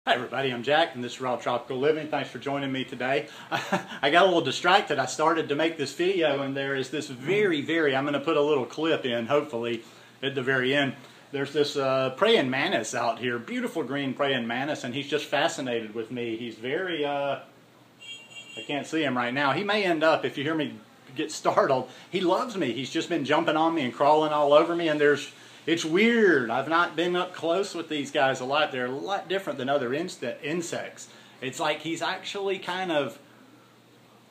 Hi everybody, I'm Jack and this is Raw Tropical Living. Thanks for joining me today. I got a little distracted. I started to make this video and there is this I'm going to put a little clip in, hopefully, at the very end. There's this praying mantis out here, beautiful green praying mantis, and he's just fascinated with me. He's very, I can't see him right now. He may end up, if you hear me get startled, he loves me. He's just been jumping on me and crawling all over me, and it's weird. I've not been up close with these guys a lot. They're a lot different than other insects. It's like he's actually kind of,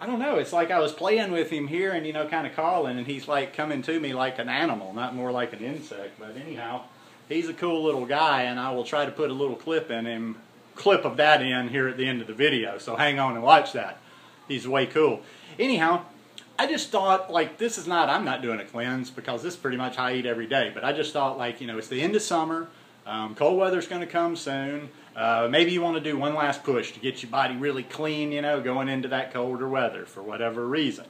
I don't know, it's like I was playing with him here and, kind of calling, and he's like coming to me like an animal, not more like an insect. But anyhow, he's a cool little guy, and I will try to put a little clip of that in here at the end of the video. So hang on and watch that. He's way cool. Anyhow, I just thought, like, I'm not doing a cleanse because this is pretty much how I eat every day, but I just thought, like, it's the end of summer, cold weather's going to come soon, maybe you want to do one last push to get your body really clean, going into that colder weather for whatever reason.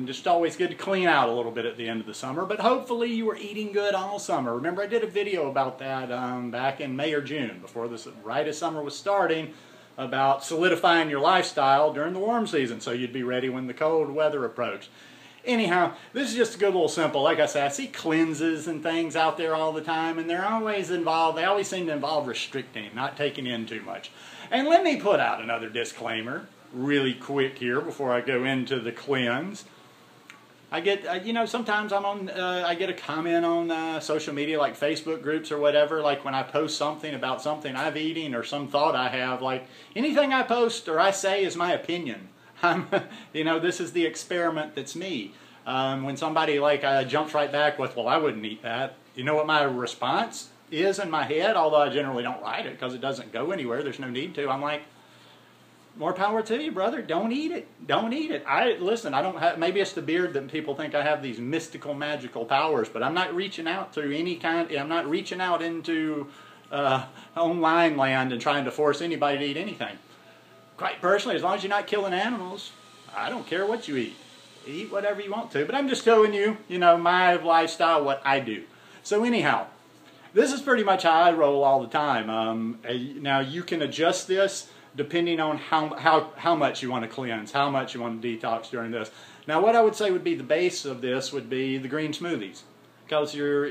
Just always good to clean out a little bit at the end of the summer, but hopefully you were eating good all summer. Remember, I did a video about that back in May or June, before this, right as summer was starting, about solidifying your lifestyle during the warm season so you'd be ready when the cold weather approached. Anyhow, this is just a good little simple. Like I said, I see cleanses and things out there all the time, and they always seem to involve restricting, not taking in too much. And let me put out another disclaimer really quick here before I go into the cleanse. I get, sometimes I get a comment on social media, like Facebook groups or whatever, like when I post something about something I've eaten or some thought I have, like anything I post or I say is my opinion. This is the experiment that's me. When somebody jumps right back with, well, I wouldn't eat that. You know what my response is in my head, although I generally don't write it because it doesn't go anywhere, there's no need to. I'm like, more power to you, brother. Don't eat it. Don't eat it. Listen, I don't have, maybe it's the beard that people think I have these mystical, magical powers, but I'm not reaching out to I'm not reaching out into online land and trying to force anybody to eat anything. Quite personally, as long as you're not killing animals, I don't care what you eat. Eat whatever you want to, but I'm just telling you, my lifestyle, what I do. So anyhow, this is pretty much how I roll all the time. Now, you can adjust this depending on how much you want to cleanse, how much you want to detox during this. Now, what I would say would be the base of this would be the green smoothies, because you're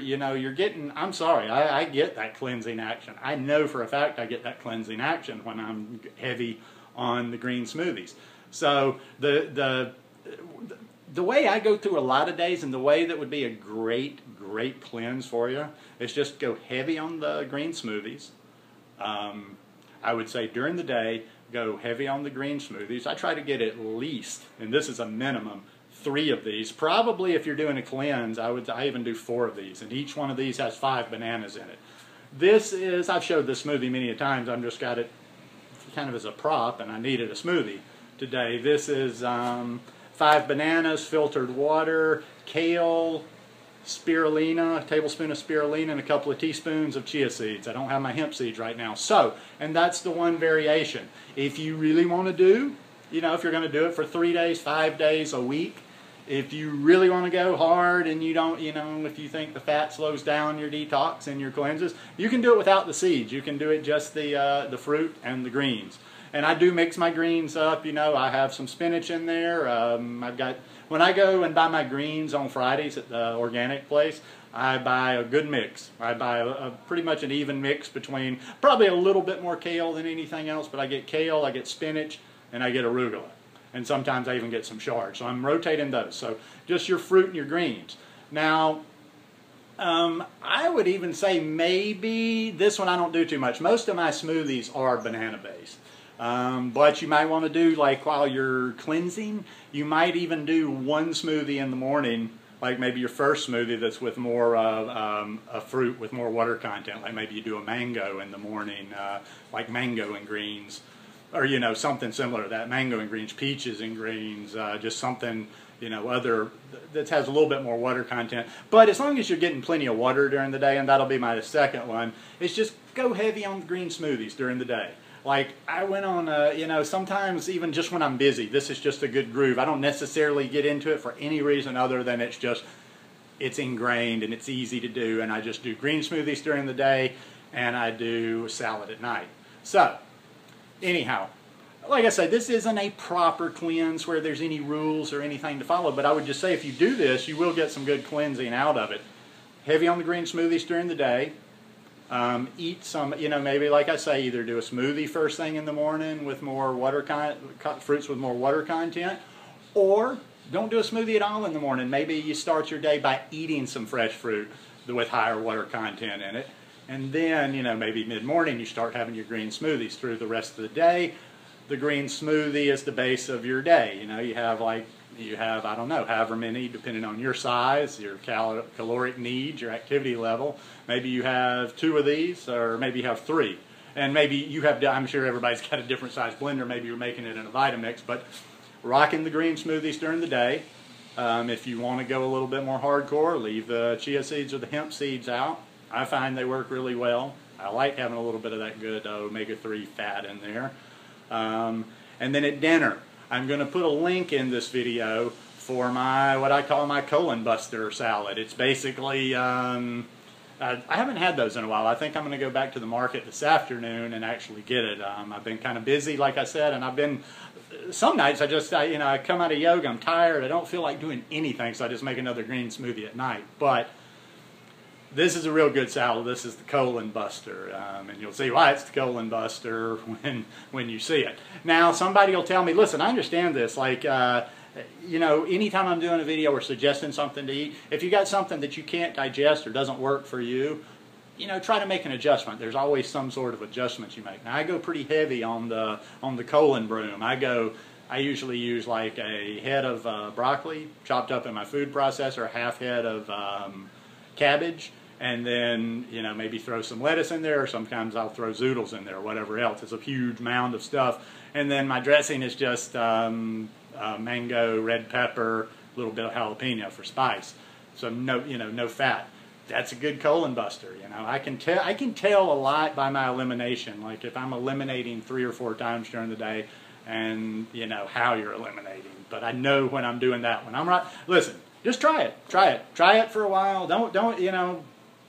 getting, I'm sorry, I get that cleansing action. I know for a fact I get that cleansing action when I'm heavy on the green smoothies. So the way I go through a lot of days, and the way that would be a great cleanse for you, is just go heavy on the green smoothies. I would say during the day, go heavy on the green smoothies. I try to get at least, and this is a minimum, 3 of these. Probably if you're doing a cleanse, I even do 4 of these, and each one of these has 5 bananas in it. This is, I've showed this smoothie many a times. I've just got it kind of as a prop, and I needed a smoothie today. This is 5 bananas, filtered water, kale, spirulina, a tablespoon of spirulina, and a couple of teaspoons of chia seeds. I don't have my hemp seeds right now. So, and that's the one variation. If you really want to do, if you're going to do it for 3 days, 5 days, a week, if you really want to go hard and you don't, if you think the fat slows down your detox and your cleanses, you can do it without the seeds. You can do it just the fruit and the greens. And I do mix my greens up, I have some spinach in there. When I go and buy my greens on Fridays at the organic place, I buy a good mix. I buy a pretty much an even mix between, probably a little bit more kale than anything else, but I get kale, I get spinach, and I get arugula. And sometimes I even get some chard. So I'm rotating those. So just your fruit and your greens. Now, I would even say maybe, this one I don't do too much. Most of my smoothies are banana based. But you might want to do, like, while you're cleansing, you might even do one smoothie in the morning, like maybe your first smoothie that's with more a fruit with more water content, like maybe you do a mango in the morning, like mango and greens, or something similar to that, mango and greens, peaches and greens, just something other that has a little bit more water content. But as long as you're getting plenty of water during the day, and that'll be my second one, it's just go heavy on the green smoothies during the day. Like, I went on, sometimes even just when I'm busy, this is just a good groove. I don't necessarily get into it for any reason other than it's ingrained and it's easy to do. And I just do green smoothies during the day, and I do salad at night. So, anyhow, like I said, this isn't a proper cleanse where there's any rules or anything to follow, but I would just say if you do this, you will get some good cleansing out of it. Heavy on the green smoothies during the day. Eat some, maybe like I say, either do a smoothie first thing in the morning with more fruits with more water content, or don't do a smoothie at all in the morning. Maybe you start your day by eating some fresh fruit with higher water content in it. And then, maybe mid-morning you start having your green smoothies through the rest of the day. The green smoothie is the base of your day. You have, I don't know, however many, depending on your size, your caloric needs, your activity level. Maybe you have 2 of these, or maybe you have 3. And maybe you have, I'm sure everybody's got a different size blender. Maybe you're making it in a Vitamix, but rocking the green smoothies during the day. If you want to go a little bit more hardcore, leave the chia seeds or the hemp seeds out. I find they work really well. I like having a little bit of that good omega-3 fat in there. And then at dinner, I'm going to put a link in this video for what I call my colon buster salad. It's basically, I haven't had those in a while. I think I'm going to go back to the market this afternoon and actually get it. I've been kind of busy, like I said, and some nights I come out of yoga, I'm tired, I don't feel like doing anything, so I just make another green smoothie at night. But this is a real good salad. This is the colon buster, and you'll see why it's the colon buster when you see it. Now, somebody will tell me, listen, I understand this, anytime I'm doing a video or suggesting something to eat, if you got something that you can't digest or doesn't work for you, try to make an adjustment. There's always some sort of adjustment you make. Now, I go pretty heavy on the colon broom. I usually use like a head of broccoli chopped up in my food processor, a half head of cabbage, and then maybe throw some lettuce in there, or sometimes I'll throw zoodles in there or whatever else. It's a huge mound of stuff. And then my dressing is just mango, red pepper, a little bit of jalapeno for spice. So no fat. That's a good colon buster. I can tell a lot by my elimination. Like if I'm eliminating 3 or 4 times during the day, and how you're eliminating. But I know when I'm doing that. When I'm right, listen, just try it. Try it for a while. Don't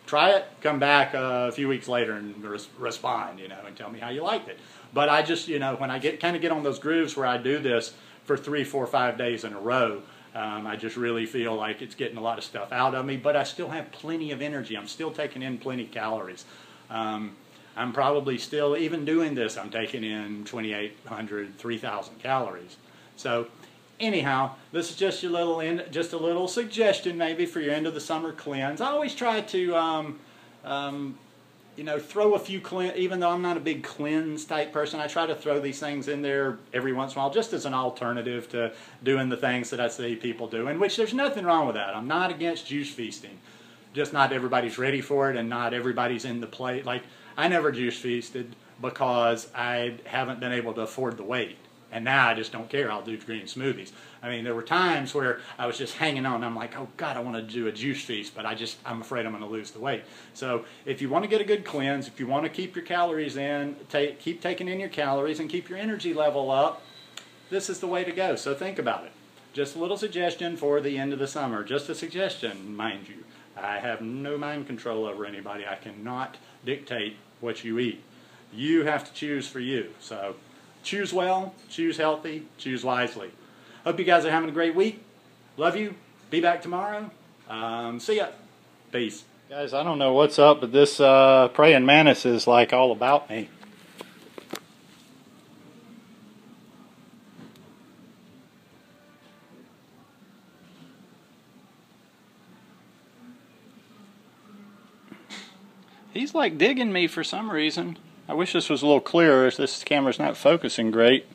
try it. Come back a few weeks later and respond. And tell me how you liked it. But I just when I get on those grooves where I do this for 3, 4, 5 days in a row. I just really feel like it's getting a lot of stuff out of me, but I still have plenty of energy. I'm still taking in plenty of calories. I'm probably still, even doing this, I'm taking in 2,800, 3,000 calories. So anyhow, this is just a little suggestion maybe for your end of the summer cleanse. I always try to throw a few even though I'm not a big cleanse type person, I try to throw these things in there every once in a while just as an alternative to doing the things that I see people do, in which there's nothing wrong with that. I'm not against juice feasting. Just not everybody's ready for it, and not everybody's in the plate. Like, I never juice feasted because I haven't been able to afford the weight. And now I just don't care. I'll do green smoothies. I mean, there were times where I was just hanging on. I'm like, oh God, I want to do a juice feast, but I'm afraid I'm going to lose the weight. So if you want to get a good cleanse, if you want to keep your calories in, keep taking in your calories and keep your energy level up, this is the way to go. So think about it. Just a little suggestion for the end of the summer. Just a suggestion, mind you. I have no mind control over anybody. I cannot dictate what you eat. You have to choose for you. So choose well, choose healthy, choose wisely. Hope you guys are having a great week. Love you. Be back tomorrow. See ya. Peace. Guys, I don't know what's up, but this praying mantis is like all about me. He's like digging me for some reason. I wish this was a little clearer. This camera's not focusing great.